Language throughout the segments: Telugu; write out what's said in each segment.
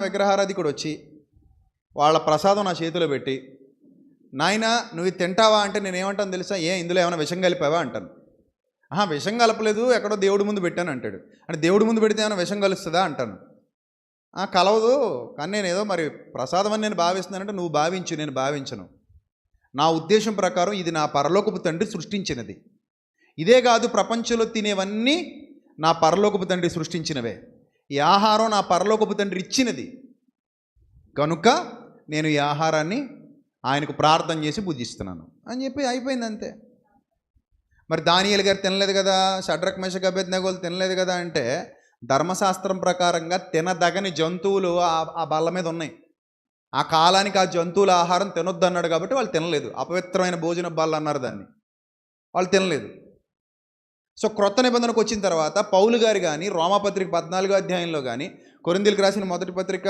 విగ్రహారాధికుడు వచ్చి వాళ్ళ ప్రసాదం నా చేతిలో పెట్టి, నాయనా నువ్వు ఇది తింటావా అంటే నేనేమంటాను తెలుసా? ఇందులో ఏమైనా విషం కలిపావా అంటాను. విషం కలపలేదు, ఎక్కడో దేవుడి ముందు పెట్టాను అంటాడు. అంటే దేవుడి ముందు పెడితే ఏమైనా విషం కలుస్తుందా అంటాను. కలవదు, కానీ నేను ఏదో మరి ప్రసాదం అని నేను భావిస్తున్నానంటే నువ్వు భావించు, నేను భావించను. నా ఉద్దేశం ప్రకారం ఇది నా పరలోకపు తండ్రి సృష్టించినది. ఇదే కాదు, ప్రపంచంలో తినేవన్నీ నా పరలోకపు తండ్రి సృష్టించినవే. ఈ ఆహారం నా పరలోకపు తండ్రి ఇచ్చినది కనుక నేను ఈ ఆహారాన్ని ఆయనకు ప్రార్థన చేసి పూజిస్తున్నాను అని చెప్పి అయిపోయింది, అంతే. మరి దానియేలు గారు తినలేదు కదా, షడ్రక్ మేషక్ అబేద్నెగోలు తినలేదు కదా అంటే ధర్మశాస్త్రం ప్రకారంగా తినదగని జంతువులు ఆ బల్ల మీద ఉన్నాయి. ఆ కాలానికి ఆ జంతువుల ఆహారం తినొద్దు అన్నాడు కాబట్టి వాళ్ళు తినలేదు. అపవిత్రమైన భోజన బల్ల అన్నారు దాన్ని, వాళ్ళు తినలేదు. సో క్రొత్త నిబంధనకు వచ్చిన తర్వాత పౌలు గారు కానీ రోమాపత్రిక 14వ అధ్యాయంలో కానీ, కొరింథీయులకు రాసిన మొదటి పత్రిక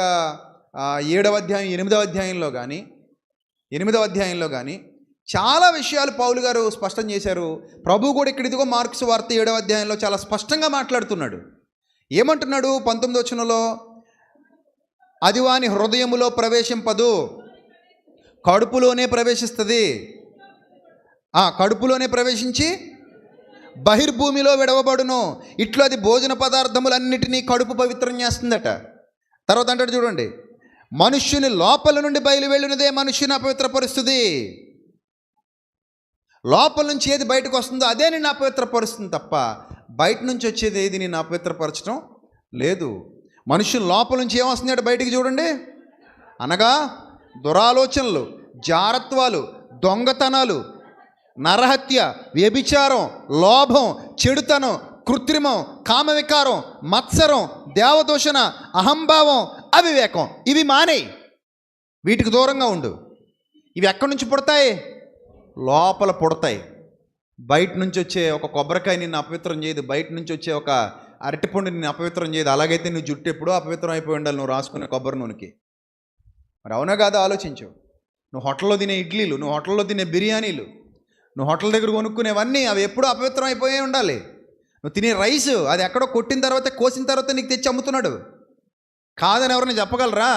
7వ అధ్యాయం 8వ అధ్యాయంలో కానీ చాలా విషయాలు పౌలు గారు స్పష్టం చేశారు. ప్రభు కూడా ఇక్కడ ఇదిగో మార్క్స్ వార్త 7వ అధ్యాయంలో చాలా స్పష్టంగా మాట్లాడుతున్నాడు. ఏమంటున్నాడు 19వ వచనంలో? అది వాని హృదయములో ప్రవేశింపదు, కడుపులోనే ప్రవేశిస్తుంది. కడుపులోనే ప్రవేశించి బహిర్భూమిలో విడవబడును. ఇట్లా అది భోజన పదార్థములన్నిటినీ కడుపు పవిత్రం చేస్తుందట. తర్వాత అంటాడు చూడండి, మనుష్యుని లోపల నుండి బయలు వెళ్ళినదే మనుష్యుని అపవిత్రపరుస్తుంది. లోపల నుంచి ఏది బయటకు వస్తుందో అదే నిన్ను అపవిత్రపరుస్తుంది తప్ప బయట నుంచి వచ్చేది ఏది నిన్ను అపవిత్రపరచడం లేదు. మనుష్యుని లోపల నుంచి ఏమొస్తుందంటే బయటికి చూడండి, అనగా దురాలోచనలు, జారత్వాలు, దొంగతనాలు, నరహత్య, వ్యభిచారం, లోభం, చెడుతనం, కృత్రిమం, కామవికారం, మత్సరం, దేవదూషణ, అహంభావం, అవివేకం. ఇవి మానేయి, వీటికి దూరంగా ఉండు. ఇవి ఎక్కడి నుంచి పుడతాయి? లోపల పుడతాయి. బయట నుంచి వచ్చే ఒక కొబ్బరికాయ నిన్ను అపవిత్రం చేయదు, బయట నుంచి వచ్చే ఒక అరటిపండు నిన్ను అపవిత్రం చేయదు. అలాగైతే నువ్వు జుట్టు ఎప్పుడో అపవిత్రం అయిపోయి ఉండాలి నువ్వు రాసుకునే కొబ్బరి నూనెకి. మరి అవునా కాదా ఆలోచించు. నువ్వు హోటల్లో తినే ఇడ్లీలు, నువ్వు హోటల్లో తినే బిర్యానీలు, నువ్వు హోటల్ దగ్గర కొనుక్కునేవన్నీ అవి ఎప్పుడూ అపవిత్రం అయిపోయే ఉండాలి. నువ్వు తినే రైస్ అది ఎక్కడో కొట్టిన తర్వాత కోసిన తర్వాత నీకు తెచ్చి అమ్ముతున్నాడు. కాదని ఎవరైనా చెప్పగలరా?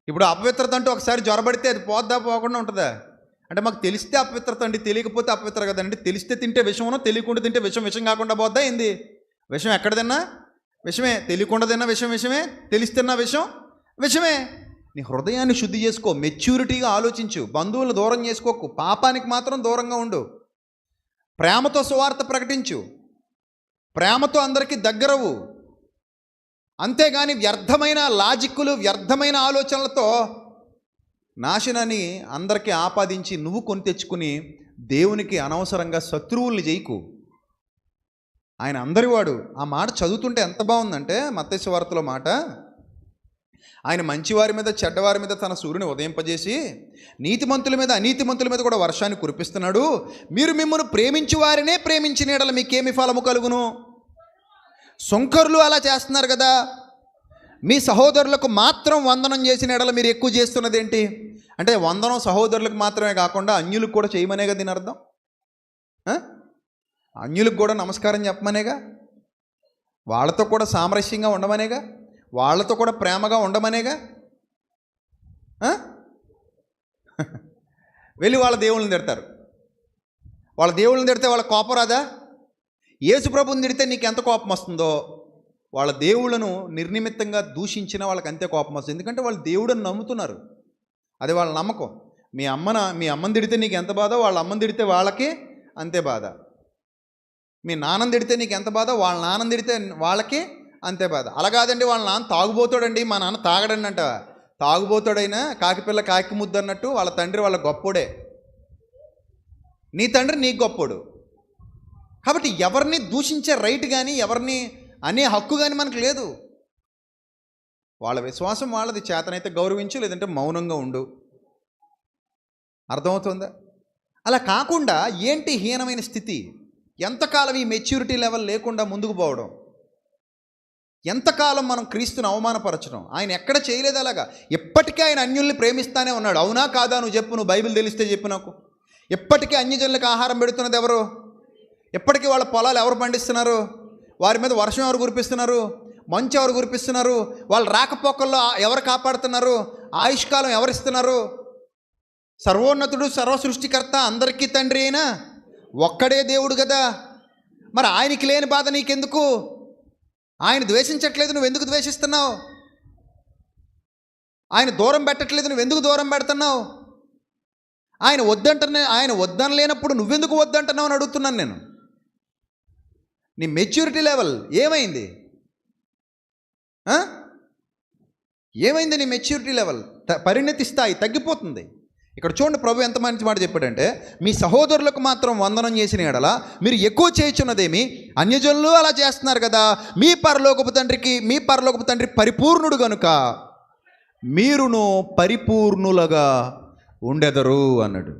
ఇప్పుడు అపవిత్రత అంటూ ఒకసారి జ్వరబడితే అది పోద్దా పోకుండా ఉంటుందా? అంటే మాకు తెలిస్తే అపవిత్రత అండి, తెలియకపోతే అపవిత్ర కదండి. తెలిస్తే తింటే విషమనో, తెలియకుండా తింటే విషం కాకుండా పోద్దా ఏంది? విషం ఎక్కడ తిన్నా విషమే, తెలియకుండా తిన్నా విషమే, తెలిస్తున్నా విషమే. నీ హృదయాన్ని శుద్ధి చేసుకో, మెచ్యూరిటీగా ఆలోచించు, బంధువులను దూరం చేసుకోకు, పాపానికి మాత్రం దూరంగా ఉండు, ప్రేమతో సువార్త ప్రకటించు, ప్రేమతో అందరికీ దగ్గరవు. అంతేగాని వ్యర్థమైన లాజిక్కులు, వ్యర్థమైన ఆలోచనలతో నాశనాన్ని అందరికీ ఆపాదించి నువ్వు కొని తెచ్చుకుని దేవునికి అనవసరంగా శత్రువుల్ని చేయకు. ఆయన అందరివాడు. ఆ మాట చదువుతుంటే ఎంత బాగుందంటే మత్తయి సువార్తలో మాట, ఆయన మంచివారి మీద చెడ్డవారి మీద తన సూర్యుని ఉదయింపజేసి నీతిమంతుల మీద అనీతిమంతుల మీద కూడా వర్షాన్ని కురిపిస్తున్నాడు. మీరు మిమ్మల్ని ప్రేమించు వారినే ప్రేమించిన ఎడల మీకేమి ఫలము కలుగును? సుంకరులు అలా చేస్తున్నారు కదా. మీ సహోదరులకు మాత్రం వందనం చేసిన ఎడల మీరు ఎక్కువ చేస్తున్నది ఏంటి అంటే, వందనం సహోదరులకు మాత్రమే కాకుండా అన్యులకు కూడా చేయమనే కదా దీని అర్థం. అన్యులకు కూడా నమస్కారం చెప్పమనేగా, వాళ్ళతో కూడా సామరస్యంగా ఉండమనేగా, వాళ్ళతో కూడా ప్రేమగా ఉండమనేగా. వెళ్ళి వాళ్ళ దేవుళ్ళని తిడతారు. వాళ్ళ దేవుళ్ళని తిడితే వాళ్ళ కోపం రాదా? యేసు ప్రభుని తిడితే నీకు ఎంత కోపం వస్తుందో వాళ్ళ దేవుళ్ళను నిర్నిమిత్తంగా దూషించిన వాళ్ళకి అంతే కోపం వస్తుంది. ఎందుకంటే వాళ్ళు దేవుడని నమ్ముతున్నారు, అది వాళ్ళ నమ్మకం. మీ అమ్మని తిడితే నీకు ఎంత బాధో వాళ్ళ అమ్మని తిడితే వాళ్ళకి అంతే బాధ. మీ నాన్నని తిడితే నీకు ఎంత బాధో వాళ్ళ నాన్నని తిడితే వాళ్ళకి అంతే బాధ. అలా కాదండి, వాళ్ళ నాన్న తాగుబోతాడండి, మా నాన్న తాగడండి అంట. తాగుబోతాడైనా కాకిపిల్ల కాకి ముద్దు అన్నట్టు వాళ్ళ తండ్రి వాళ్ళ గొప్పోడే, నీ తండ్రి నీకు గొప్పోడు. కాబట్టి ఎవరిని దూషించే రైట్ కానీ ఎవరిని అనే హక్కు కానీ మనకు లేదు. వాళ్ళ విశ్వాసం వాళ్ళది, చేతనైతే గౌరవించు, లేదంటే మౌనంగా ఉండు. అర్థమవుతుందా? అలా కాకుండా ఏంటి హీనమైన స్థితి? ఎంతకాలం ఈ మెచ్యూరిటీ లెవెల్ లేకుండా ముందుకు పోవడం? ఎంతకాలం మనం క్రీస్తుని అవమానపరచడం? ఆయన ఎక్కడ చేయలేదు అలాగా. ఎప్పటికీ ఆయన అన్యుల్ని ప్రేమిస్తానే ఉన్నాడు. అవునా కాదా? నువ్వు చెప్పు, నువ్వు బైబిల్ తెలిస్తే చెప్పు నాకు. ఎప్పటికీ అన్యజనులకు ఆహారం పెడుతున్నది ఎవరు? ఎప్పటికీ వాళ్ళ పొలాలు ఎవరు పండిస్తున్నారు? వారి మీద వర్షం ఎవరు కురిపిస్తున్నారు? మంచు ఎవరు కురిపిస్తున్నారు? వాళ్ళు రాకపోకల్లో ఎవరు కాపాడుతున్నారు? ఆయుష్కాలం ఎవరిస్తున్నారు? సర్వోన్నతుడు, సర్వ సృష్టికర్త, అందరికీ తండ్రి అయినా ఒక్కడే దేవుడు కదా. మరి ఆయనకి లేని బాధ నీకెందుకు? ఆయన ద్వేషించట్లేదు, నువ్వెందుకు ద్వేషిస్తున్నావు? ఆయన దూరం పెట్టట్లేదు, నువ్వెందుకు దూరం పెడుతున్నావు? ఆయన వద్దనలేనప్పుడు నువ్వెందుకు వద్దంటున్నావు అని అడుగుతున్నాను నేను. నీ మెచ్యూరిటీ లెవెల్ ఏమైంది? ఏమైంది నీ మెచ్యూరిటీ లెవెల్? పరిణతి స్థాయి తగ్గిపోతుంది. ఇక్కడ చూడండి, ప్రభు ఎంత మంచి మాట చెప్పాడంటే, మీ సహోదరులకు మాత్రం వందనం చేసిన ఎడల మీరు ఎక్కువ చేయుచున్నదేమి? అన్యజనులు అలా చేస్తున్నారు కదా. మీ పరలోకపు తండ్రి పరిపూర్ణుడు గనుక మీరును పరిపూర్ణులుగా ఉండెదరు అన్నాడు.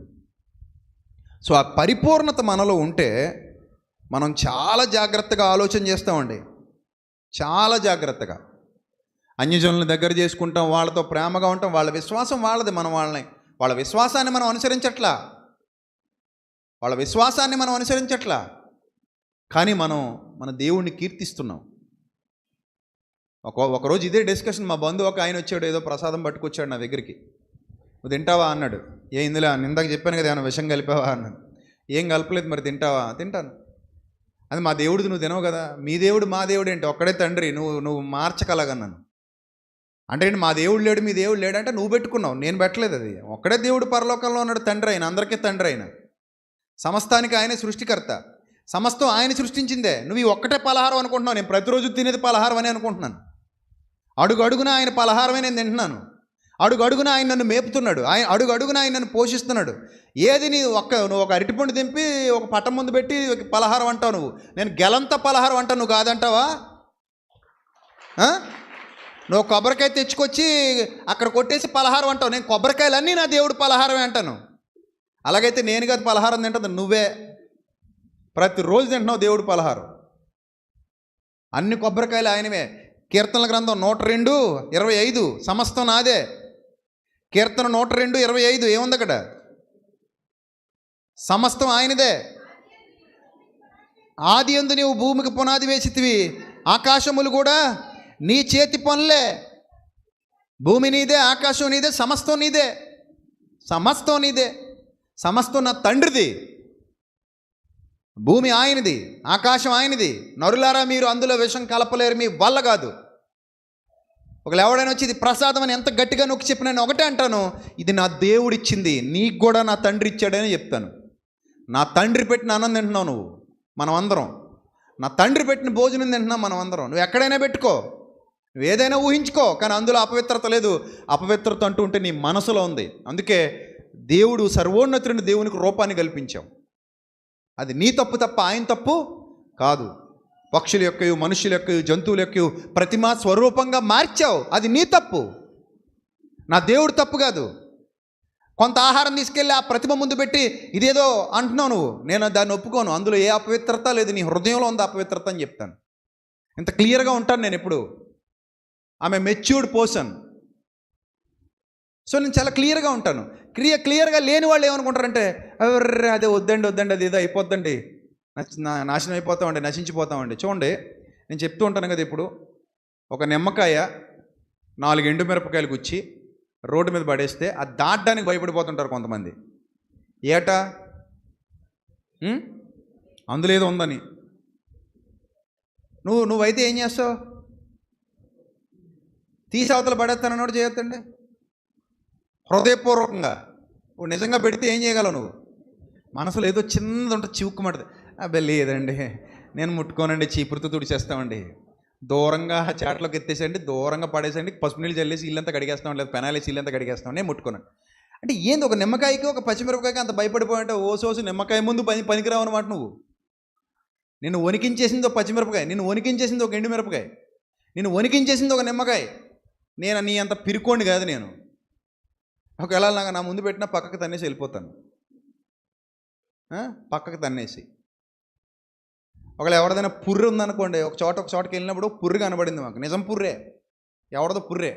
సో ఆ పరిపూర్ణత మనలో ఉంటే మనం చాలా జాగ్రత్తగా ఆలోచన చేస్తామండి. చాలా జాగ్రత్తగా అన్యజనులను దగ్గర చేసుకుంటాం, వాళ్ళతో ప్రేమగా ఉంటాం. వాళ్ళ విశ్వాసం వాళ్ళది, వాళ్ళ విశ్వాసాన్ని మనం అనుసరించట్లా. కానీ మనం మన దేవుణ్ణి కీర్తిస్తున్నాం. ఒకరోజు ఇదే డిస్కషన్, మా బంధువు ఒక ఆయన వచ్చాడు, ఏదో ప్రసాదం పట్టుకొచ్చాడు నా దగ్గరికి. నువ్వు తింటావా అన్నాడు. ఇందులో ఇందాక చెప్పాను కదా, ఏమైనా విషం కలిపావా అన్నాడు. ఏం కలపలేదు. మరి తింటావా? తింటాను. అది మా దేవుడిది, నువ్వు తినవు కదా. మీ దేవుడు మా దేవుడు ఏంటి? ఒక్కడే తండ్రి, నువ్వు మార్చగలగన్నాను. అంటే మా దేవుడు లేడు, మీ దేవుడు లేడు అంటే నువ్వు పెట్టుకున్నావు, నేను పెట్టలేదు. అది ఒక్కడే దేవుడు పరలోకంలో ఉన్నాడు, తండ్రి అయిన, అందరికీ తండ్రి అయిన, సమస్తానికి ఆయనే సృష్టికర్త, సమస్తం ఆయన సృష్టించిందే. నువ్వు ఈ ఒక్కటే పలహారం అనుకుంటున్నావు. నేను ప్రతిరోజు తినేది పలహారం అని అనుకుంటున్నాను. అడుగడుగున ఆయన పలహారమే నేను తింటున్నాను. అడుగడుగున ఆయన నన్ను మేపుతున్నాడు, అడుగడుగున ఆయన నన్ను పోషిస్తున్నాడు. ఏది నువ్వు ఒక అరటిపండు దింపి ఒక పట్టం ముందు పెట్టి పలహారం అంటావు నువ్వు. నేను గెలంత పలహారం అంటావు, నువ్వు కాదంటావా? నువ్వు కొబ్బరికాయ తెచ్చుకొచ్చి అక్కడ కొట్టేసి పలహారం అంటావు. నేను కొబ్బరికాయలన్నీ నా దేవుడు పలహారమే అంటాను. అలాగైతే నేను కాదు పలహారం తింటుంది, నువ్వే. ప్రతిరోజు తింటున్నావు దేవుడు పలహారం. అన్ని కొబ్బరికాయలు ఆయనవే. కీర్తనల గ్రంథం 102:25 సమస్తం నాదే. కీర్తన 102:25 ఏముంది అక్కడ? సమస్తం ఆయనదే. ఆది యందు నీవు భూమికి పునాది వేసితివి, ఆకాశములు కూడా నీ చేతి పనులే. భూమి నీదే, ఆకాశం నీదే, సమస్తం నీదే. సమస్తం నా తండ్రిది. భూమి ఆయనది, ఆకాశం ఆయనది. నరులారా, మీరు అందులో విషం కలపలేరు, మీ వల్ల కాదు. ఒకళ్ళు ఎవడైనా వచ్చి ఇది ప్రసాదం అని ఎంత గట్టిగా నొక్కి చెప్పిన నేను ఒకటే అంటాను, ఇది నా దేవుడు ఇచ్చింది, నీకు కూడా నా తండ్రి ఇచ్చాడని చెప్తాను. నా తండ్రి పెట్టిన అన్నం తింటున్నావు నువ్వు, మనం అందరం. నా తండ్రి పెట్టిన భోజనం తింటున్నాం మనం అందరం. నువ్వు ఎక్కడైనా పెట్టుకో, నువ్వు ఏదైనా ఊహించుకో, కానీ అందులో అపవిత్రత లేదు. అపవిత్రత అంటూ ఉంటే నీ మనసులో ఉంది. అందుకే దేవుడు సర్వోన్నతుని దేవునికి రూపాన్ని కల్పించావు. అది నీ తప్పు తప్ప ఆయన తప్పు కాదు. పక్షుల యొక్కయు, మనుషుల యొక్కయు, జంతువుల యొక్కయు ప్రతిమా స్వరూపంగా మార్చావు, అది నీ తప్పు, నా దేవుడు తప్పు కాదు. కొంత ఆహారం తీసుకెళ్ళి ఆ ప్రతిమ ముందు పెట్టి ఇదేదో అంటున్నావు నువ్వు, నేను దాన్ని ఒప్పుకోను. అందులో ఏ అపవిత్రత లేదు, నీ హృదయంలో ఉంది అపవిత్రత అని చెప్తాను. ఇంత క్లియర్గా ఉంటాను నేను ఎప్పుడు. ఆమె మెచ్యూర్డ్ పర్సన్. సో నేను చాలా క్లియర్గా ఉంటాను. క్లియర్గా లేని వాళ్ళు ఏమనుకుంటారంటే, అదే వద్దండి అది ఏదో అయిపోద్దండి, నాశనం అయిపోతామండి, నశించిపోతామండి. చూడండి, నేను చెప్తూ ఉంటాను కదా, ఇప్పుడు ఒక నిమ్మకాయ 4 ఎండుమిరపకాయలు గుచ్చి రోడ్డు మీద పడేస్తే అది దాటడానికి భయపడిపోతుంటారు కొంతమంది. ఏటా అందులో ఏదో ఉందని. నువ్వైతే ఏం చేస్తావు? తీసి అవతల పడేస్తానన్నాడు చేయొద్దండి. హృదయపూర్వకంగా నిజంగా పెడితే ఏం చేయగలవు నువ్వు? మనసులో ఏదో చిన్నది ఉంటుంది, చివుక్కుమంటుంది. అబ్బాయి లేదండి, నేను ముట్టుకోనండి, చీపురుతో తుడిచేస్తామండి, దూరంగా చాట్లోకి ఎత్తేసండి, దూరంగా పడేసండి, పసుపు నీళ్ళు చల్లేసి ఇల్లంతా కడిగేస్తాం, లేదా పెనాలేసి ఇల్లంతా కడిగేస్తాం, నేను ముట్టుకోనండి. అంటే ఏంది, ఒక నిమ్మకాయకి ఒక పచ్చిమిరపకాయకి అంత భయపడిపోయాలంటే ఓసోసు నిమ్మకాయ ముందు పనికిరావు అనమాట. నువ్వు నిన్ను వణికించేసింది ఒక పచ్చిమిరపకాయ, నిన్ను వణికించేసింది ఒక ఎండుమిరపకాయ, నిన్ను వణికించేసింది ఒక నిమ్మకాయ. నేను నీ అంత పిరుకోండి కాదు. నేను ఒకవేళ నా ముందు పెట్టినా పక్కకు తన్నేసి వెళ్ళిపోతాను, పక్కకు తన్నేసి. ఒకవేళ ఎవరిదైనా పుర్రె ఉందనుకోండి, ఒక చోటకి వెళ్ళినప్పుడు పుర్రె కనబడింది మాకు, నిజం పుర్రే, ఎవరిదో పుర్రే,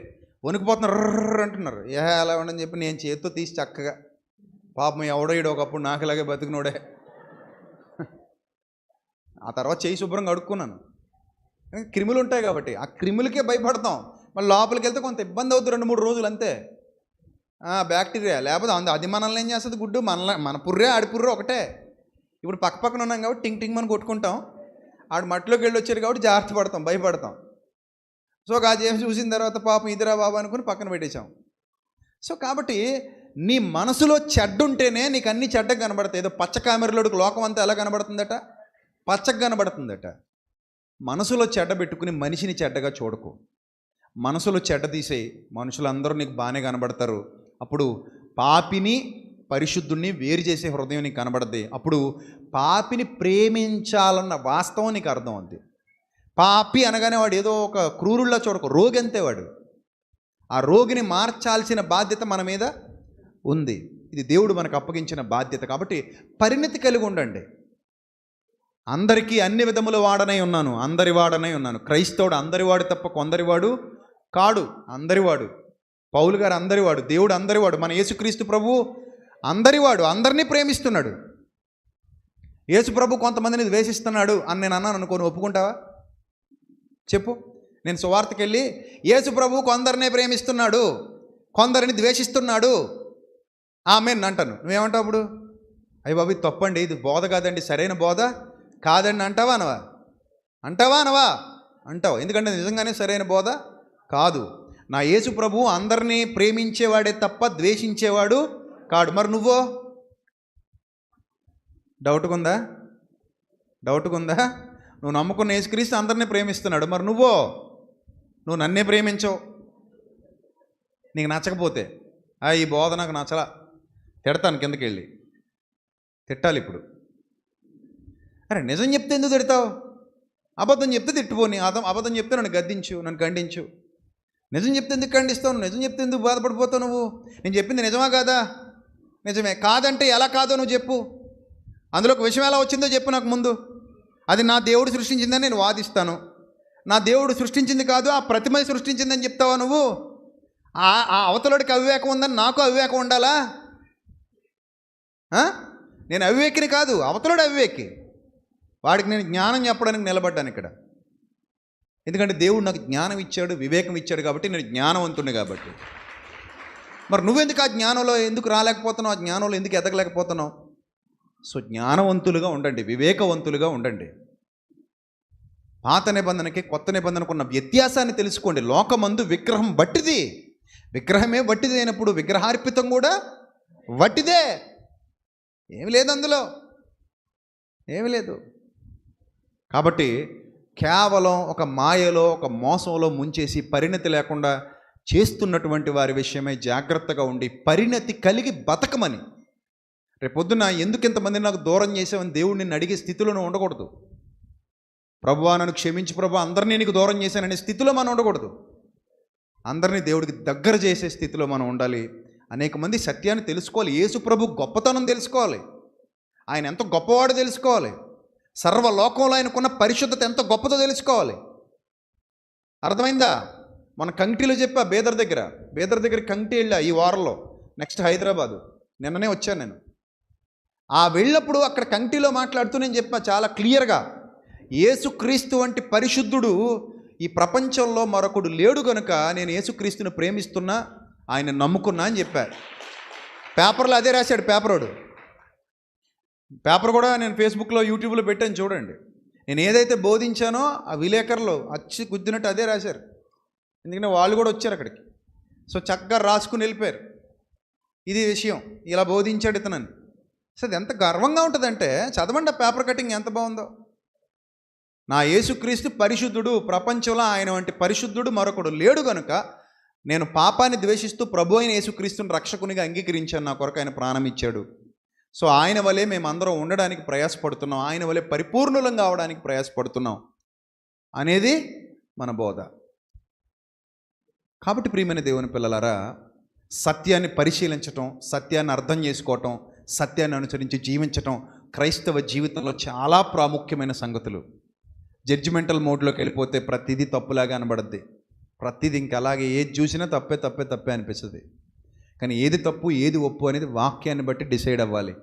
వణికిపోతున్నారు, రర్ర అంటున్నారు. ఎలా ఉండని చెప్పి నేను చేతితో తీసి చక్కగా, పాపం ఎవడో ఈడు ఒకప్పుడు నాకు ఇలాగే బతికినోడే, ఆ తర్వాత చేయి శుభ్రంగా అడుక్కున్నాను. క్రిములు ఉంటాయి కాబట్టి ఆ క్రిములకే భయపడతాం. మళ్ళీ లోపలికి వెళ్తే కొంత ఇబ్బంది అవుతుంది 2-3 రోజులు అంతే. బ్యాక్టీరియా లేకపోతే అది మనల్ని ఏం చేస్తుంది? గుడ్డు మన పుర్రే ఆడి పుర్రే ఒకటే. ఇప్పుడు పక్క పక్కన ఉన్నాం కాబట్టి టింగ్ టింగ్ మనం కొట్టుకుంటాం. ఆడు మట్టిలోకి వెళ్ళి వచ్చారు కాబట్టి జాగ్రత్త పడతాం, భయపడతాం. సో చేసి చూసిన తర్వాత పాపం ఇదిరా బాబు అనుకుని పక్కన పెట్టేశాం. సో కాబట్టి నీ మనసులో చెడ్డ ఉంటేనే నీకు అన్ని చెడ్డగా కనబడతాయి. ఏదో పచ్చ కామెరలోడికి లోకం అంతా ఎలా కనబడుతుందట? పచ్చగా కనబడుతుందట. మనసులో చెడ్డ పెట్టుకుని మనిషిని చెడ్డగా చూడకు. మనసులో చెడ్డ తీసేయి, మనుషులందరూ నీకు బాగానే కనబడతారు. అప్పుడు పాపిని పరిశుద్ధుణ్ణి వేరు చేసే హృదయం నీకు కనబడద్ది. అప్పుడు పాపిని ప్రేమించాలన్న వాస్తవం నీకు అర్థం అవుద్ది. పాపి అనగానే వాడు ఏదో ఒక క్రూరుల్లా చూడకు, రోగి అంతే వాడు. ఆ రోగిని మార్చాల్సిన బాధ్యత మన మీద ఉంది. ఇది దేవుడు మనకు అప్పగించిన బాధ్యత. కాబట్టి పరిణతి కలిగి ఉండండి. అందరికీ అన్ని విధముల వాడనై ఉన్నాను, అందరి వాడనై ఉన్నాను. క్రైస్తవుడు అందరివాడు తప్ప కొందరివాడు కాడు, అందరివాడు. పౌలు గారు అందరివాడు, దేవుడు అందరివాడు. మన యేసుక్రీస్తు ప్రభువు అందరివాడు, అందరినీ ప్రేమిస్తున్నాడు. యేసు ప్రభు కొంతమందిని ద్వేషిస్తున్నాడు అని నేను అన్నాను అనుకోని ఒప్పుకుంటావా? చెప్పు. నేను సువార్తకి వెళ్ళి యేసు ప్రభు కొందరినే ప్రేమిస్తున్నాడు, కొందరిని ద్వేషిస్తున్నాడు ఆమేన్ అంటాను. నువ్వేమంటావు అప్పుడు? అయ్య బాబు ఇది తప్పండి, ఇది బోధ కాదండి, సరైన బోధ కాదండి అంటావా అనవా? అంటావు. ఎందుకంటే నిజంగానే సరైన బోధ కాదు. నా యేసు ప్రభు అందరినీ ప్రేమించేవాడే తప్ప ద్వేషించేవాడు కాడు. మరి నువ్వో? డౌట్గా ఉందా? నువ్వు నమ్ముకున్న యేసుక్రీస్తు అందరినీ ప్రేమిస్తున్నాడు. మరి నువ్వు నన్నే ప్రేమించవు. నీకు నచ్చకపోతే ఈ బోధ నాకు నచ్చలా, తిడతాను, కిందకి వెళ్ళి తిట్టాలి. ఇప్పుడు అరే నిజం చెప్తే ఎందుకు తిడతావు? అబద్ధం చెప్తే తిట్టుపోని. అబద్ధం చెప్తే నన్ను గద్దించు, నన్ను ఖండించు. నిజం చెప్తే ఎందుకు ఖండిస్తావు? నిజం చెప్తే ఎందుకు బాధపడిపోతావు నువ్వు? నేను చెప్పింది నిజమా కాదా? నిజమే. కాదంటే ఎలా కాదో నువ్వు చెప్పు. అందులో ఒక విషయం ఎలా వచ్చిందో చెప్పు నాకు ముందు. అది నా దేవుడు సృష్టించిందని నేను వాదిస్తాను. నా దేవుడు సృష్టించింది కాదు, ఆ ప్రతిమ సృష్టించిందని చెప్తావా నువ్వు? ఆ అవతలోడికి అవివేకం ఉందని నాకు అవివేకం ఉండాలా? నేను అవివేకిని కాదు, అవతలోడు అవివేకి. వాడికి నేను జ్ఞానం చెప్పడానికి నిలబడ్డాను ఇక్కడ. ఎందుకంటే దేవుడు నాకు జ్ఞానం ఇచ్చాడు, వివేకం ఇచ్చాడు కాబట్టి నేను జ్ఞానవంతుడిని కాబట్టి. మరి నువ్వెందుకు ఆ జ్ఞానంలో ఎందుకు రాలేకపోతున్నావు? ఆ జ్ఞానంలో ఎందుకు ఎదగలేకపోతున్నావు? సో జ్ఞానవంతులుగా ఉండండి, వివేకవంతులుగా ఉండండి. పాత నిబంధనకి కొత్త నిబంధనకు ఉన్న వ్యత్యాసాన్ని తెలుసుకోండి. లోకమందు విగ్రహం వట్టిది, విగ్రహమే వట్టిది అయినప్పుడు విగ్రహార్పితం కూడా వట్టిదే. ఏమి లేదు అందులో, ఏమి లేదు. కాబట్టి కేవలం ఒక మాయలో, ఒక మోసంలో ముంచేసి పరిణతి లేకుండా చేస్తున్నటువంటి వారి విషయమై జాగ్రత్తగా ఉండి పరిణతి కలిగి బతకమని. రేపొద్దున ఎందుకు ఇంతమంది నాకు దూరం చేసావని దేవుడు నిన్ను అడిగే స్థితిలో నువ్వు ఉండకూడదు. ప్రభువా నన్ను క్షమించి ప్రభు, అందరినీ నీకు దూరం చేశాననే స్థితిలో మనం ఉండకూడదు. అందరినీ దేవుడికి దగ్గర చేసే స్థితిలో మనం ఉండాలి. అనేక మంది సత్యాన్ని తెలుసుకోవాలి. యేసు ప్రభు గొప్పతనం తెలుసుకోవాలి, ఆయన ఎంత గొప్పవాడో తెలుసుకోవాలి, సర్వలోకంలో ఆయనకున్న పరిశుద్ధత ఎంత గొప్పదో తెలుసుకోవాలి. అర్థమైందా? మన కంటిలో చెప్పా, బేదర్ దగ్గర కంటి వెళ్ళా ఈ వారంలో, నెక్స్ట్ హైదరాబాదు, నిన్ననే వచ్చాను నేను. ఆ వెళ్ళినప్పుడు అక్కడ కంటిలో మాట్లాడుతూ నేను చెప్పా చాలా క్లియర్గా, యేసుక్రీస్తు వంటి పరిశుద్ధుడు ఈ ప్రపంచంలో మరొకడు లేడు కనుక నేను యేసుక్రీస్తుని ప్రేమిస్తున్నా, ఆయన నమ్ముకున్నా అని చెప్పారు. పేపర్లో అదే రాశాడు పేపరోడు. పేపర్ కూడా నేను ఫేస్బుక్లో, యూట్యూబ్లో పెట్టాను చూడండి. నేను ఏదైతే బోధించానో ఆ విలేకరులు అచ్చి గుద్దినట్టు అదే రాశారు. ఎందుకంటే వాళ్ళు కూడా వచ్చారు అక్కడికి. సో చక్కగా రాసుకుని వెళ్ళిపోయారు. ఇది విషయం, ఇలా బోధించాడు ఇతనని. సో అది ఎంత గర్వంగా ఉంటుందంటే, చదవండి ఆ పేపర్ కటింగ్ ఎంత బాగుందో. నా యేసుక్రీస్తు పరిశుద్ధుడు, ప్రపంచంలో ఆయన వంటి పరిశుద్ధుడు మరొకడు లేడు కనుక నేను పాపాన్ని ద్వేషిస్తూ ప్రభు అయిన యేసుక్రీస్తుని రక్షకునిగా అంగీకరించాను. నా కొరకు ఆయన ప్రాణం ఇచ్చాడు. సో ఆయన వలె మేమందరం ఉండడానికి ప్రయాసపడుతున్నాం, ఆయన వలె పరిపూర్ణులంగా అవడానికి ప్రయాసపడుతున్నాం అనేది మన బోధ. కాబట్టి ప్రియమైన దేవుని పిల్లలారా, సత్యాన్ని పరిశీలించటం, సత్యాన్ని అర్థం చేసుకోవటం, సత్యాన్ని అనుసరించి జీవించటం క్రైస్తవ జీవితంలో చాలా ప్రాముఖ్యమైన సంగతులు. జడ్జిమెంటల్ మోడ్లోకి వెళ్ళిపోతే ప్రతిదీ తప్పులాగా అనబడద్ది. ప్రతిదీ ఇంకా అలాగే ఏది చూసినా తప్పే అనిపిస్తుంది. కానీ ఏది తప్పు ఏది ఒప్పు అనేది వాక్యాన్ని బట్టి డిసైడ్ అవ్వాలి,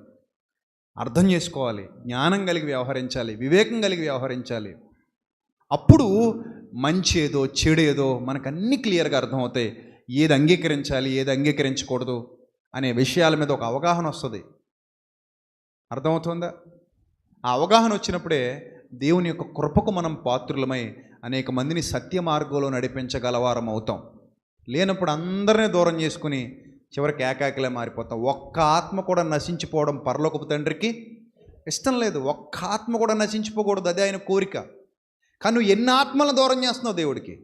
అర్థం చేసుకోవాలి, జ్ఞానం కలిగి వ్యవహరించాలి, వివేకం కలిగి వ్యవహరించాలి. అప్పుడు మంచి ఏదో చెడు ఏదో మనకు అన్నీ క్లియర్గా అర్థమవుతాయి. ఏది అంగీకరించాలి, ఏది అంగీకరించకూడదు అనే విషయాల మీద ఒక అవగాహన వస్తుంది. అర్థమవుతుందా? ఆ అవగాహన వచ్చినప్పుడే దేవుని యొక్క కృపకు మనం పాత్రులమై అనేక మందిని సత్య మార్గంలో నడిపించగలవారం అవుతాం. లేనప్పుడు అందరినీ దూరం చేసుకుని చివరికి ఏకాకిలే మారిపోతాం. ఒక్క ఆత్మ కూడా నశించిపోవడం పరలోకపు తండ్రికి ఇష్టం లేదు. ఒక్క ఆత్మ కూడా నశించిపోకూడదు, అదే ఆయన కోరిక. కానీ నువ్వు ఎన్ని ఆత్మలను దూరం చేస్తున్నావు దేవుడికి?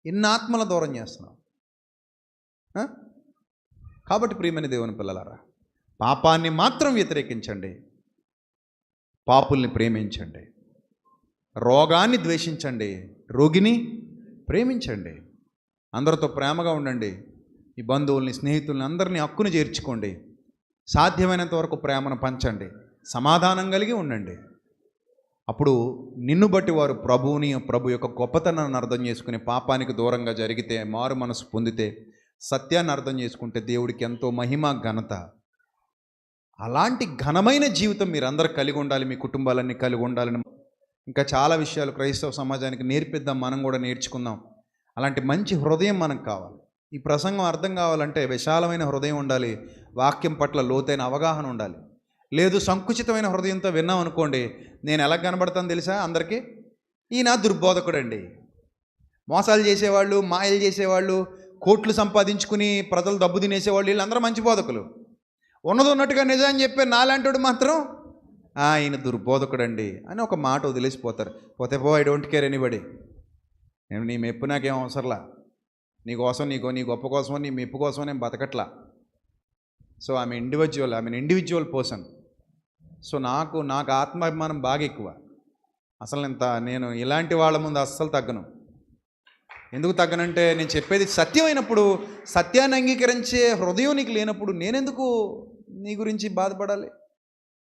ఎన్ని ఆత్మల దూరం చేస్తున్నావు? కాబట్టి ప్రియమైన దేవుని పిల్లలారా, పాపాన్ని మాత్రం వ్యతిరేకించండి, పాపుల్ని ప్రేమించండి, రోగాన్ని ద్వేషించండి, రోగిని ప్రేమించండి, అందరితో ప్రేమగా ఉండండి, ఈ బంధువుల్ని, స్నేహితుల్ని అందరినీ హక్కును చేర్చుకోండి, సాధ్యమైనంత వరకు ప్రేమను పంచండి, సమాధానం కలిగి ఉండండి. అప్పుడు నిన్ను బట్టి వారు ప్రభు యొక్క గొప్పతనాన్ని అర్థం చేసుకుని పాపానికి దూరంగా జరిగితే, మారు మనసు పొందితే, సత్యాన్ని అర్థం చేసుకుంటే దేవుడికి ఎంతో మహిమ, ఘనత. అలాంటి ఘనమైన జీవితం మీరందరూ కలిగి ఉండాలి, మీ కుటుంబాలన్నీ కలిగి ఉండాలని. ఇంకా చాలా విషయాలు క్రైస్తవ సమాజానికి నేర్పిద్దాం, మనం కూడా నేర్చుకుందాం. అలాంటి మంచి హృదయం మనకు కావాలి. ఈ ప్రసంగం అర్థం కావాలంటే విశాలమైన హృదయం ఉండాలి, వాక్యం పట్ల లోతైన అవగాహన ఉండాలి. లేదు సంకుచితమైన హృదయంతో విన్నాం అనుకోండి, నేను ఎలా కనబడతాను తెలుసా అందరికీ? ఈయన దుర్బోధకుడండి, మోసాలు చేసేవాళ్ళు, మాయలు చేసేవాళ్ళు, కోట్లు సంపాదించుకుని ప్రజలు దబ్బు తినేసేవాళ్ళు, వీళ్ళందరూ మంచి బోధకులు. ఉన్నది ఉన్నట్టుగా నిజాన్ని చెప్పే నాలాంటి మాత్రం ఈయన దుర్బోధకుడండి అని ఒక మాట వదిలేసిపోతారు. పోతే పో, ఐ డోంట్ కేర్ ఎనీబడి, నేను నీ మెప్పు నాకేం అవసరంలా, నీ కోసం, నీ గొప్ప కోసం, నీ మెప్పు కోసం నేను బతకట్లా. సో ఆమె ఇండివిజువల్ పర్సన్. సో నాకు ఆత్మాభిమానం బాగా ఎక్కువ. అసలు నేను ఇలాంటి వాళ్ళ ముందు అస్సలు తగ్గను. ఎందుకు తగ్గనంటే, నేను చెప్పేది సత్యమైనప్పుడు, సత్యాన్ని అంగీకరించే హృదయం నీకు లేనప్పుడు నేనెందుకు నీ గురించి బాధపడాలి?